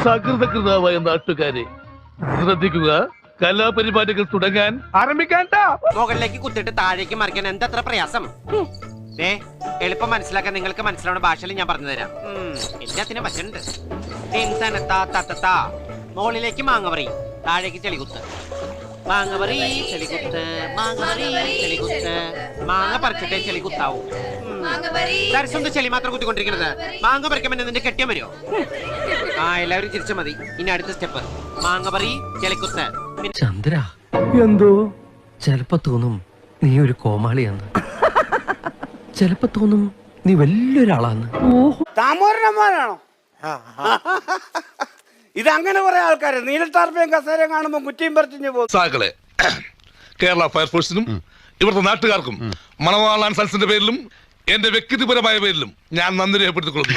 സകൃതകൃതാവായ നാട്ടുകാരെ ശ്രദ്ധിക്കുക, കലാപരിപാടികൾ തുടങ്ങാൻ ആരംഭിക്കാൻ. മുകളിലേക്ക് കുത്തിട്ട് താഴേക്ക് മറിക്കാൻ എന്തത്ര പ്രയാസം. എളുപ്പം മനസ്സിലാക്കാൻ നിങ്ങൾക്ക് മനസ്സിലാവുന്ന ഭാഷയിൽ ഞാൻ പറഞ്ഞു തരാം. എല്ലാത്തിനും പറ്റുന്നുണ്ട്. മുകളിലേക്ക് മാങ്ങപറി, താഴേക്ക് ചെളികുത്ത്. മാങ്ങപറി ചെളികുത്ത്, മാങ്ങപറി ചെളികുത്ത്. മാങ്ങ പറിച്ചിട്ടേ ചെളികുത്താവും. ദർശനം ചെളി മാത്രം കുത്തിക്കൊണ്ടിരിക്കുന്നത്. മാങ്ങ പറിക്കാൻ നിന്റെ കെട്ടിയാൻ വരുമോ? എല്ലാവരും ചിരിച്ചു മതി. ഇനി അടുത്ത സ്റ്റെപ്പ് മാങ്ങപറി ചെളികുത്ത്. ചന്ദ്ര, എന്തോ ചെലപ്പോ തോന്നും നീ ഒരു കോമാളിയാന്ന്, ചെലപ്പോ തോന്നും നീ വലിയൊരാളാന്ന്. താമോരന്മാരാണോ ഇതങ്ങനെ കുറെ ആൾക്കാര് നീലത്താർപ്പയും കസേരയും കാണുമ്പോ കുറ്റിയും പറിച്ചു പോകും. സാകളെ, കേരള ഫയർഫോഴ്സിനും ഇവിടുത്തെ നാട്ടുകാർക്കും മണവാളാൻ സൽസിന്റെ പേരിലും എന്റെ വ്യക്തിപരമായ പേരിലും ഞാൻ നന്ദി രേഖപ്പെടുത്തിക്കൊള്ളുന്നു.